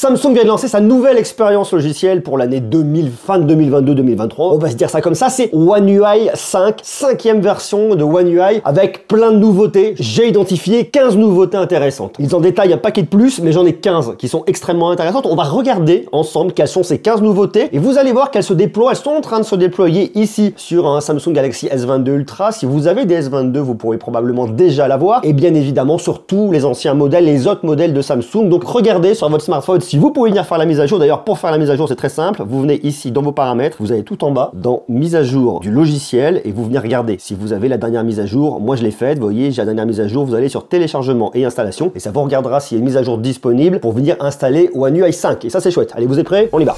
Samsung vient de lancer sa nouvelle expérience logicielle pour l'année fin de 2022-2023. On va se dire ça comme ça, c'est One UI 5, 5e version de One UI avec plein de nouveautés. J'ai identifié 15 nouveautés intéressantes. Ils en détaillent un paquet de plus, mais j'en ai 15 qui sont extrêmement intéressantes. On va regarder ensemble quelles sont ces 15 nouveautés et vous allez voir qu'elles se déploient, elles sont en train de se déployer ici sur un Samsung Galaxy S22 Ultra. Si vous avez des S22, vous pourrez probablement déjà l'avoir et bien évidemment sur tous les anciens modèles, les autres modèles de Samsung. Donc regardez sur votre smartphone si vous pouvez venir faire la mise à jour. D'ailleurs, pour faire la mise à jour, c'est très simple. Vous venez ici dans vos paramètres, vous allez tout en bas dans mise à jour du logiciel et vous venez regarder si vous avez la dernière mise à jour. Moi, je l'ai faite. Vous voyez, j'ai la dernière mise à jour. Vous allez sur téléchargement et installation et ça vous regardera s'il y a une mise à jour disponible pour venir installer One UI 5. Et ça, c'est chouette. Allez, vous êtes prêts? On y va.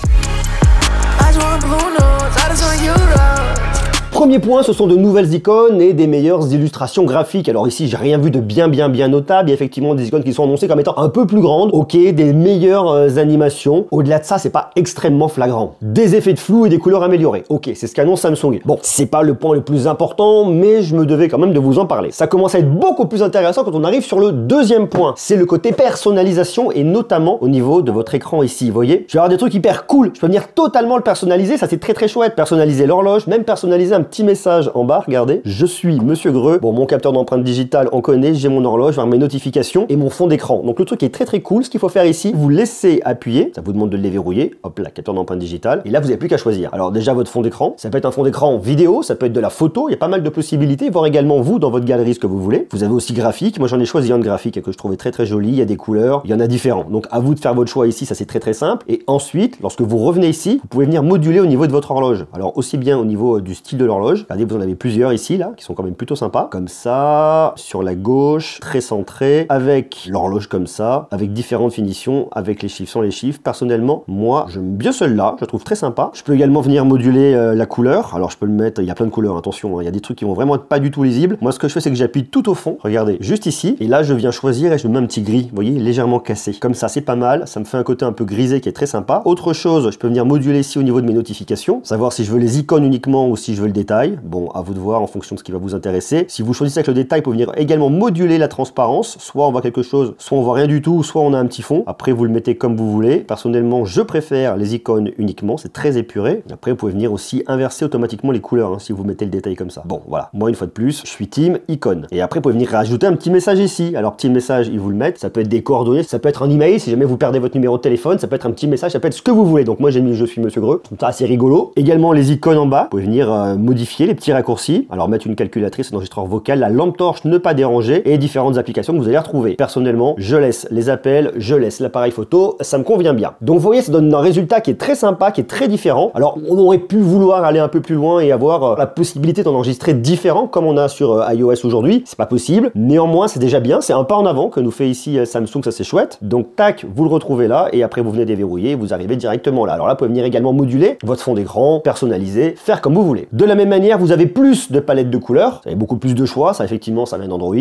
Premier point, ce sont de nouvelles icônes et des meilleures illustrations graphiques. Alors ici, j'ai rien vu de bien notable. Il y a effectivement des icônes qui sont annoncées comme étant un peu plus grandes. Ok, des meilleures animations. Au-delà de ça, c'est pas extrêmement flagrant. Des effets de flou et des couleurs améliorées. Ok, c'est ce qu'annonce Samsung. Bon, c'est pas le point le plus important, mais je me devais quand même de vous en parler. Ça commence à être beaucoup plus intéressant quand on arrive sur le deuxième point. C'est le côté personnalisation et notamment au niveau de votre écran ici. Vous voyez, je vais avoir des trucs hyper cool. Je peux venir totalement le personnaliser. Ça, c'est très chouette. Personnaliser l'horloge, même personnaliser un petit message en bas, regardez, je suis Monsieur Greux, bon mon capteur d'empreinte digitale on connaît, j'ai mon horloge, voir mes notifications et mon fond d'écran. Donc le truc est très cool, ce qu'il faut faire ici, vous laissez appuyer, ça vous demande de le déverrouiller, hop là, capteur d'empreinte digitale, et là vous n'avez plus qu'à choisir. Alors déjà votre fond d'écran, ça peut être un fond d'écran vidéo, ça peut être de la photo, il y a pas mal de possibilités, voir également vous dans votre galerie ce que vous voulez. Vous avez aussi graphique, moi j'en ai choisi un de graphique que je trouvais très joli, il y a des couleurs, il y en a différents. Donc à vous de faire votre choix ici, ça c'est très simple. Et ensuite, lorsque vous revenez ici, vous pouvez venir moduler au niveau de votre horloge. Alors aussi bien au niveau du style de l'horloge, regardez, vous en avez plusieurs ici là qui sont quand même plutôt sympas, comme ça, sur la gauche, très centré, avec l'horloge comme ça, avec différentes finitions, avec les chiffres, sans les chiffres. Personnellement, moi j'aime bien celle-là, je la trouve très sympa. Je peux également venir moduler la couleur. Alors je peux le mettre, il y a plein de couleurs, attention, hein, il y a des trucs qui vont vraiment être pas du tout lisibles. Moi ce que je fais, c'est que j'appuie tout au fond, regardez, juste ici, et là je viens choisir et je mets un petit gris, vous voyez, légèrement cassé. Comme ça, c'est pas mal, ça me fait un côté un peu grisé qui est très sympa. Autre chose, je peux venir moduler ici au niveau de mes notifications, savoir si je veux les icônes uniquement ou si je veux le détail. Bon, à vous de voir en fonction de ce qui va vous intéresser. Si vous choisissez avec le détail, vous pouvez venir également moduler la transparence. Soit on voit quelque chose, soit on voit rien du tout, soit on a un petit fond. Après, vous le mettez comme vous voulez. Personnellement, je préfère les icônes uniquement. C'est très épuré. Après, vous pouvez venir aussi inverser automatiquement les couleurs hein, si vous mettez le détail comme ça. Bon, voilà. Moi, une fois de plus, je suis team icône. Et après, vous pouvez venir rajouter un petit message ici. Alors, petit message, ils vous le mettent. Ça peut être des coordonnées, ça peut être un email si jamais vous perdez votre numéro de téléphone. Ça peut être un petit message, ça peut être ce que vous voulez. Donc, moi, j'ai mis je suis Monsieur Greux. Donc, ça, c'est rigolo. Également, les icônes en bas. Vous pouvez venir modifier les petits raccourcis. Alors, mettre une calculatrice, un enregistreur vocal, la lampe torche ne pas déranger et différentes applications que vous allez retrouver. Personnellement, je laisse les appels, je laisse l'appareil photo, ça me convient bien. Donc vous voyez, ça donne un résultat qui est très sympa, qui est très différent. Alors on aurait pu vouloir aller un peu plus loin et avoir la possibilité d'en enregistrer différent comme on a sur iOS aujourd'hui. C'est pas possible. Néanmoins, c'est déjà bien. C'est un pas en avant que nous fait ici Samsung, ça c'est chouette. Donc tac, vous le retrouvez là et après vous venez déverrouiller et vous arrivez directement là. Alors là, vous pouvez venir également moduler votre fond d'écran, personnaliser, faire comme vous voulez. De la même manière, vous avez plus de palettes de couleurs. Vous avez beaucoup plus de choix, ça effectivement ça vient d'Android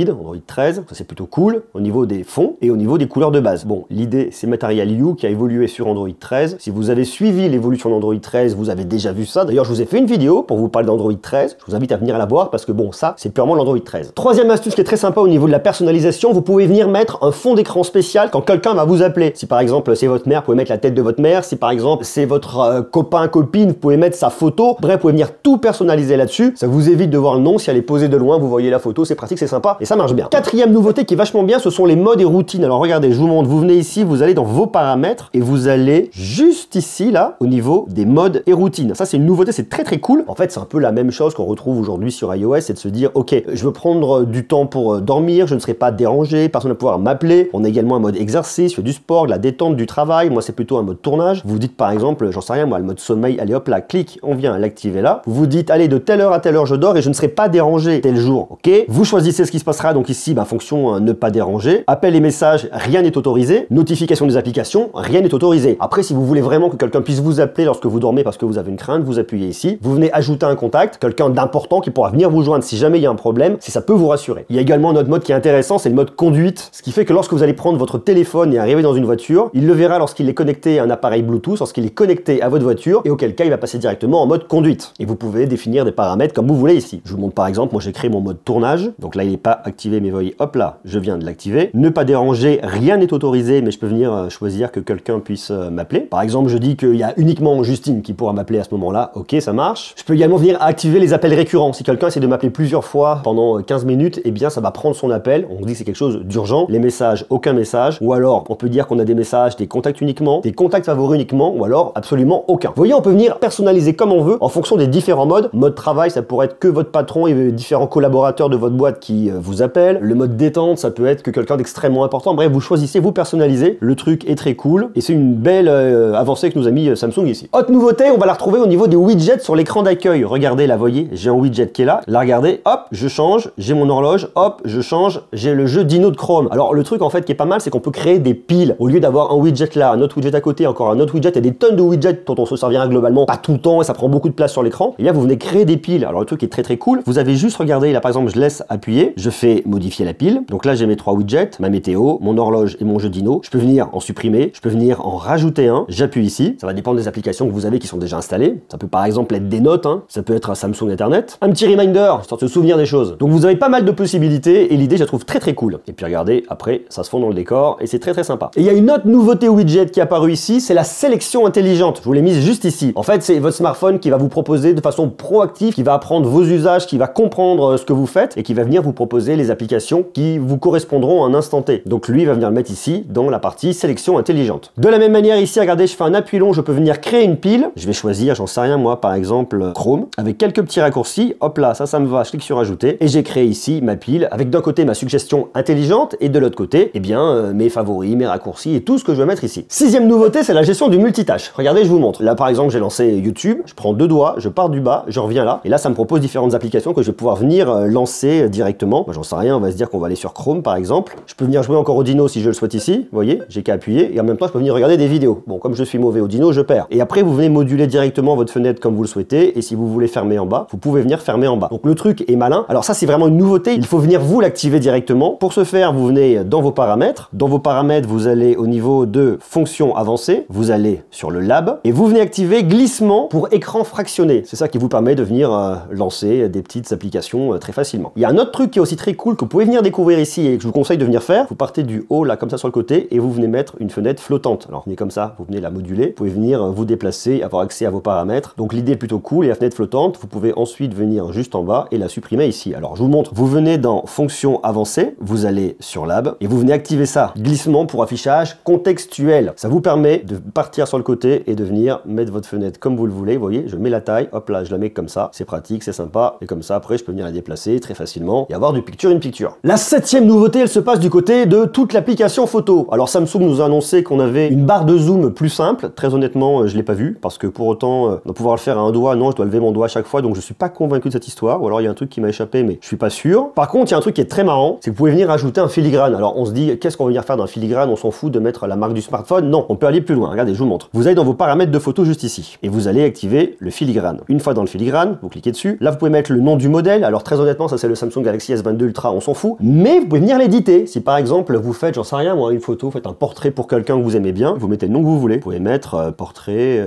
13, ça c'est plutôt cool au niveau des fonds et au niveau des couleurs de base. Bon, l'idée c'est Material You qui a évolué sur Android 13. Si vous avez suivi l'évolution d'Android 13, vous avez déjà vu ça. D'ailleurs, je vous ai fait une vidéo pour vous parler d'Android 13. Je vous invite à venir la voir parce que bon, ça c'est purement l'Android 13. Troisième astuce qui est très sympa au niveau de la personnalisation, vous pouvez venir mettre un fond d'écran spécial quand quelqu'un va vous appeler. Si par exemple c'est votre mère, vous pouvez mettre la tête de votre mère. Si par exemple c'est votre copain, copine, vous pouvez mettre sa photo. Bref, vous pouvez venir tout personnaliser là-dessus. Ça vous évite de voir le nom. Si elle est posée de loin, vous voyez la photo, c'est pratique, c'est sympa et ça marche bien. Quatrième nouveauté qui est vachement bien, ce sont les modes et routines. Alors regardez, je vous montre, vous venez ici, vous allez dans vos paramètres et vous allez juste ici là au niveau des modes et routines. Ça c'est une nouveauté, c'est très cool. En fait, c'est un peu la même chose qu'on retrouve aujourd'hui sur iOS, c'est de se dire ok, je veux prendre du temps pour dormir, je ne serai pas dérangé, personne ne va pouvoir m'appeler. On a également un mode exercice, je fais du sport, de la détente, du travail. Moi c'est plutôt un mode tournage. Vous dites par exemple, j'en sais rien moi, le mode sommeil, allez hop là, clic, on vient l'activer là. Vous vous dites allez de telle heure à telle heure je dors et je ne serai pas dérangé tel jour. Ok, vous choisissez ce qui se passera. Donc ici, fonction ne pas déranger. Appel et messages, rien n'est autorisé. Notification des applications, rien n'est autorisé. Après, si vous voulez vraiment que quelqu'un puisse vous appeler lorsque vous dormez parce que vous avez une crainte, vous appuyez ici. Vous venez ajouter un contact, quelqu'un d'important qui pourra venir vous joindre si jamais il y a un problème, si ça peut vous rassurer. Il y a également un autre mode qui est intéressant, c'est le mode conduite. Ce qui fait que lorsque vous allez prendre votre téléphone et arriver dans une voiture, il le verra lorsqu'il est connecté à un appareil Bluetooth, lorsqu'il est connecté à votre voiture et auquel cas il va passer directement en mode conduite. Et vous pouvez définir définir des paramètres comme vous voulez ici. Je vous montre par exemple, moi j'ai créé mon mode tournage, donc là il n'est pas activé, mais voyez, hop là, je viens de l'activer. Ne pas déranger, rien n'est autorisé, mais je peux venir choisir que quelqu'un puisse m'appeler. Par exemple, je dis qu'il y a uniquement Justine qui pourra m'appeler à ce moment-là, ok, ça marche. Je peux également venir activer les appels récurrents. Si quelqu'un essaie de m'appeler plusieurs fois pendant 15 minutes, eh bien ça va prendre son appel, on dit que c'est quelque chose d'urgent. Les messages, aucun message, ou alors on peut dire qu'on a des messages, des contacts uniquement, des contacts favoris uniquement, ou alors absolument aucun. Vous voyez, on peut venir personnaliser comme on veut en fonction des différents modes. Mode travail, ça pourrait être que votre patron et différents collaborateurs de votre boîte qui vous appellent. Le mode détente, ça peut être que quelqu'un d'extrêmement important. Bref, vous choisissez, vous personnalisez. Le truc est très cool et c'est une belle avancée que nous a mis Samsung ici. Autre nouveauté, on va la retrouver au niveau des widgets sur l'écran d'accueil. Regardez là, voyez, j'ai un widget qui est là. Là, regardez, hop, je change, j'ai mon horloge, hop, je change, j'ai le jeu Dino de Chrome. Alors le truc en fait qui est pas mal, c'est qu'on peut créer des piles. Au lieu d'avoir un widget là, un autre widget à côté, encore un autre widget, il y a des tonnes de widgets dont on se servira globalement pas tout le temps et ça prend beaucoup de place sur l'écran. Et là, vous venez créer des piles. Alors le truc est très cool. Vous avez juste regardé là, par exemple, je laisse appuyer, je fais modifier la pile. Donc là, j'ai mes 3 widgets, ma météo, mon horloge et mon jeu Dino. Je peux venir en supprimer, je peux venir en rajouter un. J'appuie ici. Ça va dépendre des applications que vous avez qui sont déjà installées. Ça peut par exemple être des notes, hein. Ça peut être un Samsung Internet. Un petit reminder, histoire de se souvenir des choses. Donc vous avez pas mal de possibilités et l'idée, je la trouve très cool. Et puis regardez, après, ça se fond dans le décor et c'est très sympa. Et il y a une autre nouveauté widget qui est apparue ici, c'est la sélection intelligente. Je vous l'ai mise juste ici. En fait, c'est votre smartphone qui va vous proposer de façon proactive, qui va apprendre vos usages, qui va comprendre ce que vous faites et qui va venir vous proposer les applications qui vous correspondront à un instant T. Donc lui, il va venir le mettre ici dans la partie sélection intelligente. De la même manière, ici, regardez, je fais un appui long, je peux venir créer une pile. Je vais choisir, j'en sais rien moi, par exemple Chrome, avec quelques petits raccourcis. Hop là, ça me va, je clique sur ajouter et j'ai créé ici ma pile avec d'un côté ma suggestion intelligente et de l'autre côté, eh bien, mes favoris, mes raccourcis et tout ce que je vais mettre ici. Sixième nouveauté, c'est la gestion du multitâche. Regardez, je vous montre. Là, par exemple, j'ai lancé YouTube, je prends 2 doigts, je pars du bas, je reviens là, et là, ça me propose différentes applications que je vais pouvoir venir lancer directement. Moi, j'en sais rien, on va se dire qu'on va aller sur Chrome, par exemple. Je peux venir jouer encore au Dino si je le souhaite ici, vous voyez, j'ai qu'à appuyer, et en même temps, je peux venir regarder des vidéos. Bon, comme je suis mauvais au Dino, je perds. Et après, vous venez moduler directement votre fenêtre comme vous le souhaitez, et si vous voulez fermer en bas, vous pouvez venir fermer en bas. Donc, le truc est malin. Alors ça, c'est vraiment une nouveauté, il faut venir vous l'activer directement. Pour ce faire, vous venez dans vos paramètres. Dans vos paramètres, vous allez au niveau de fonctions avancées, vous allez sur le lab, et vous venez activer glissement pour écran fractionné. C'est ça qui vous permet de venir lancer des petites applications très facilement. Il y a un autre truc qui est aussi très cool que vous pouvez venir découvrir ici et que je vous conseille de venir faire. Vous partez du haut là comme ça sur le côté et vous venez mettre une fenêtre flottante. Alors venez comme ça, vous venez la moduler, vous pouvez venir vous déplacer, avoir accès à vos paramètres. Donc l'idée est plutôt cool et la fenêtre flottante, vous pouvez ensuite venir juste en bas et la supprimer ici. Alors je vous montre, vous venez dans fonctions avancées, vous allez sur lab et vous venez activer ça, glissement pour affichage contextuel. Ça vous permet de partir sur le côté et de venir mettre votre fenêtre comme vous le voulez. Vous voyez, je mets la taille, hop là, je la mets comme ça, c'est pratique, c'est sympa, et comme ça après je peux venir la déplacer très facilement et avoir du picture in picture. La 7e nouveauté, elle se passe du côté de toute l'application photo. Alors Samsung nous a annoncé qu'on avait une barre de zoom plus simple. Très honnêtement, je l'ai pas vu parce que pour autant de pouvoir le faire à un doigt, non, je dois lever mon doigt à chaque fois, donc je suis pas convaincu de cette histoire. Ou alors il y a un truc qui m'a échappé, mais je suis pas sûr. Par contre, il y a un truc qui est très marrant, c'est que vous pouvez venir ajouter un filigrane. Alors on se dit, qu'est-ce qu'on va venir faire d'un filigrane? On s'en fout de mettre la marque du smartphone. Non, on peut aller plus loin. Regardez, je vous montre. Vous allez dans vos paramètres de photo juste ici et vous allez activer le filigrane. Une fois dans le filigrane, vous cliquez dessus. Là, vous pouvez mettre le nom du modèle. Alors très honnêtement, ça c'est le Samsung Galaxy S22 Ultra, on s'en fout. Mais vous pouvez venir l'éditer. Si par exemple vous faites, j'en sais rien, moi, une photo, faites un portrait pour quelqu'un que vous aimez bien, vous mettez le nom que vous voulez. Vous pouvez mettre portrait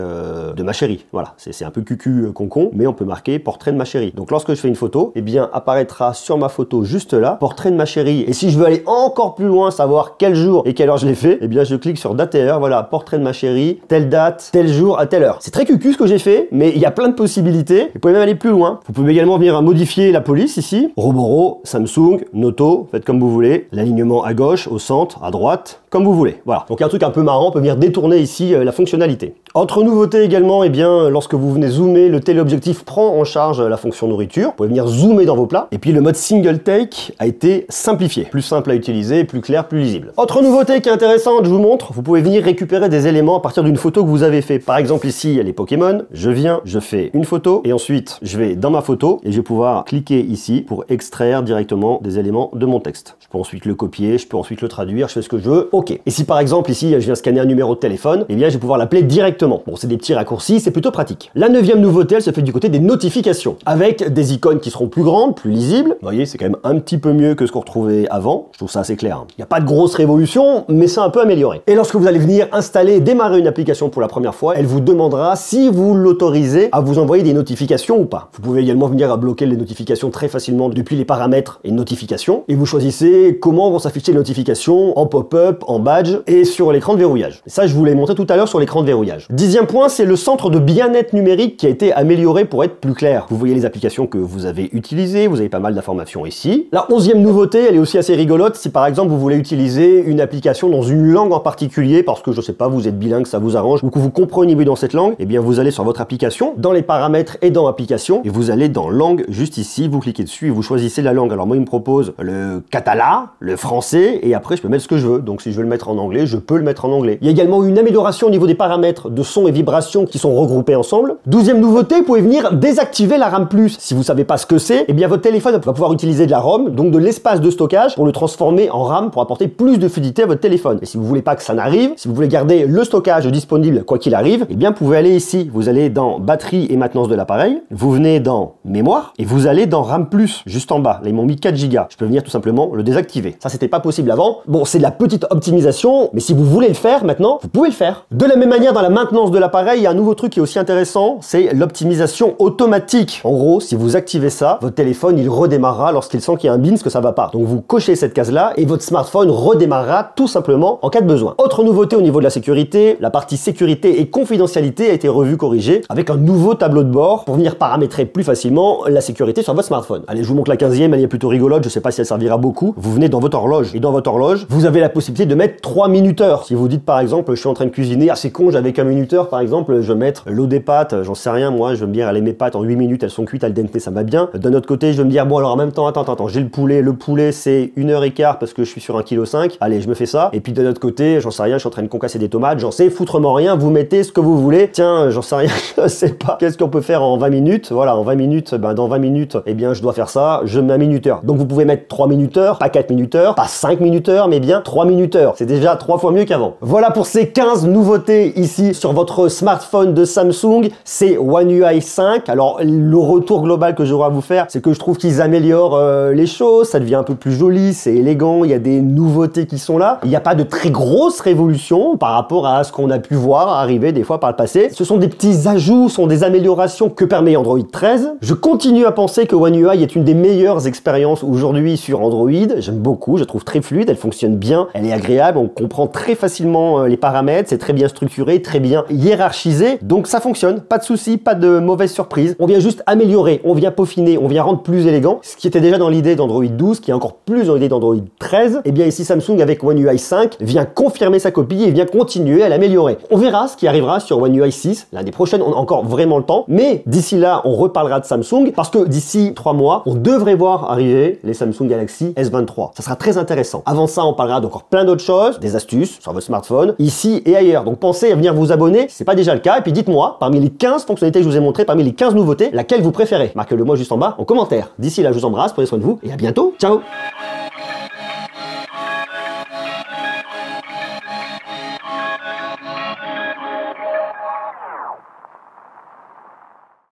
de ma chérie. Voilà, c'est un peu cucu concon, mais on peut marquer portrait de ma chérie. Donc lorsque je fais une photo, eh bien apparaîtra sur ma photo juste là, portrait de ma chérie. Et si je veux aller encore plus loin, savoir quel jour et quelle heure je l'ai fait, eh bien je clique sur date et heure. Voilà, portrait de ma chérie, telle date, tel jour, à telle heure. C'est très cucu ce que j'ai fait, mais il y a plein de possibilités. Vous pouvez même aller plus loin. Vous pouvez également venir modifier la police ici. Roboro, Samsung, Noto, faites comme vous voulez. L'alignement à gauche, au centre, à droite, comme vous voulez. Voilà. Donc il y a un truc un peu marrant, on peut venir détourner ici la fonctionnalité. Autre nouveauté également, eh bien, lorsque vous venez zoomer, le téléobjectif prend en charge la fonction nourriture. Vous pouvez venir zoomer dans vos plats. Et puis le mode single take a été simplifié. Plus simple à utiliser, plus clair, plus lisible. Autre nouveauté qui est intéressante, je vous montre, vous pouvez venir récupérer des éléments à partir d'une photo que vous avez fait. Par exemple ici, il y a les Pokémon. Je viens, je fais une photo et ensuite je vais dans ma photo et je vais pouvoir cliquer ici pour extraire directement des éléments de mon texte. Je peux ensuite le copier, je peux ensuite le traduire, je fais ce que je veux. Ok. Et si par exemple ici, je viens scanner un numéro de téléphone, eh bien je vais pouvoir l'appeler directement directement. Bon, c'est des petits raccourcis, c'est plutôt pratique. La 9e nouveauté, elle se fait du côté des notifications, avec des icônes qui seront plus grandes, plus lisibles. Vous voyez, c'est quand même un petit peu mieux que ce qu'on retrouvait avant. Je trouve ça assez clair. Il n'y a pas de grosse révolution, mais c'est un peu amélioré. Et lorsque vous allez venir installer et démarrer une application pour la première fois, elle vous demandera si vous l'autorisez à vous envoyer des notifications ou pas. Vous pouvez également venir à bloquer les notifications très facilement depuis les paramètres et notifications. Et vous choisissez comment vont s'afficher les notifications en pop-up, en badge et sur l'écran de verrouillage. Et ça, je vous l'ai montré tout à l'heure sur l'écran de verrouillage. 10e point, c'est le centre de bien-être numérique qui a été amélioré pour être plus clair. Vous voyez les applications que vous avez utilisées, vous avez pas mal d'informations ici. La 11e nouveauté, elle est aussi assez rigolote. Si par exemple vous voulez utiliser une application dans une langue en particulier, parce que je sais pas, vous êtes bilingue, ça vous arrange, ou que vous comprenez mieux dans cette langue, eh bien vous allez sur votre application, dans les paramètres et dans application, et vous allez dans langue juste ici, vous cliquez dessus et vous choisissez la langue. Alors moi il me propose le catalan, le français, et après je peux mettre ce que je veux. Donc si je veux le mettre en anglais, je peux le mettre en anglais. Il y a également une amélioration au niveau des paramètres de son et vibration qui sont regroupés ensemble. 12e nouveauté, vous pouvez venir désactiver la RAM+. Si vous savez pas ce que c'est, eh bien votre téléphone va pouvoir utiliser de la ROM, donc de l'espace de stockage, pour le transformer en RAM pour apporter plus de fluidité à votre téléphone. Et si vous voulez pas que ça n'arrive, si vous voulez garder le stockage disponible quoi qu'il arrive, eh bien vous pouvez aller ici. Vous allez dans batterie et maintenance de l'appareil, vous venez dans mémoire et vous allez dans RAM+, juste en bas. Là ils m'ont mis 4 Go. Je peux venir tout simplement le désactiver. Ça c'était pas possible avant. Bon, c'est de la petite optimisation, mais si vous voulez le faire maintenant, vous pouvez le faire. De la même manière, dans la maintenance de l'appareil, il y a un nouveau truc qui est aussi intéressant, c'est l'optimisation automatique. En gros, si vous activez ça, votre téléphone il redémarrera lorsqu'il sent qu'il y a un bins que ça va pas. Donc vous cochez cette case là et votre smartphone redémarrera tout simplement en cas de besoin. Autre nouveauté au niveau de la sécurité, la partie sécurité et confidentialité a été revue, corrigée avec un nouveau tableau de bord pour venir paramétrer plus facilement la sécurité sur votre smartphone. Allez, je vous montre la 15e, elle est plutôt rigolote, je sais pas si elle servira beaucoup. Vous venez dans votre horloge et dans votre horloge, vous avez la possibilité de mettre 3 minuteurs. Si vous dites par exemple, je suis en train de cuisiner, c'est con, j'avais qu'un minuteur par exemple, je vais mettre l'eau des pâtes, j'en sais rien moi, je vais me dire, allez mes pâtes en 8 minutes, elles sont cuites al dente, ça va bien. D'un autre côté, je vais me dire, bon alors en même temps, attends, j'ai le poulet c'est 1h15 parce que je suis sur 1,5 kg, allez, je me fais ça. Et puis de l'autre côté, j'en sais rien, je suis en train de concasser des tomates, j'en sais foutrement rien, vous mettez ce que vous voulez. Tiens, j'en sais rien, je sais pas, qu'est-ce qu'on peut faire en 20 minutes? Voilà, en 20 minutes, dans 20 minutes, eh bien je dois faire ça, je mets un minuteur. Donc vous pouvez mettre 3 minuteurs, pas 4 minuteurs, pas 5 minuteurs, mais bien 3 minuteurs. C'est déjà 3 fois mieux qu'avant. Voilà pour ces 15 nouveautés ici sur votre smartphone de Samsung, c'est One UI 5. Alors le retour global que j'aurai à vous faire, c'est que je trouve qu'ils améliorent les choses, ça devient un peu plus joli, c'est élégant, il y a des nouveautés qui sont là. Il n'y a pas de très grosse révolution par rapport à ce qu'on a pu voir arriver des fois par le passé. Ce sont des petits ajouts, sont des améliorations que permet Android 13. Je continue à penser que One UI est une des meilleures expériences aujourd'hui sur Android. J'aime beaucoup, je la trouve très fluide, elle fonctionne bien, elle est agréable, on comprend très facilement les paramètres, c'est très bien structuré, très bien hiérarchisé, donc ça fonctionne, pas de soucis, pas de mauvaise surprise. On vient juste améliorer, on vient peaufiner, on vient rendre plus élégant, ce qui était déjà dans l'idée d'Android 12, qui est encore plus dans l'idée d'Android 13, et bien ici Samsung avec One UI 5 vient confirmer sa copie et vient continuer à l'améliorer. On verra ce qui arrivera sur One UI 6, l'année prochaine, on a encore vraiment le temps, mais d'ici là, on reparlera de Samsung, parce que d'ici 3 mois, on devrait voir arriver les Samsung Galaxy S23. Ça sera très intéressant. Avant ça, on parlera d'encore plein d'autres choses, des astuces sur votre smartphone, ici et ailleurs. Donc pensez à venir vous abonner si c'est pas déjà le cas, et puis dites-moi, parmi les 15 fonctionnalités que je vous ai montrées, parmi les 15 nouveautés, laquelle vous préférez. Marquez-le moi juste en bas en commentaire. D'ici là, je vous embrasse, prenez soin de vous, et à bientôt. Ciao!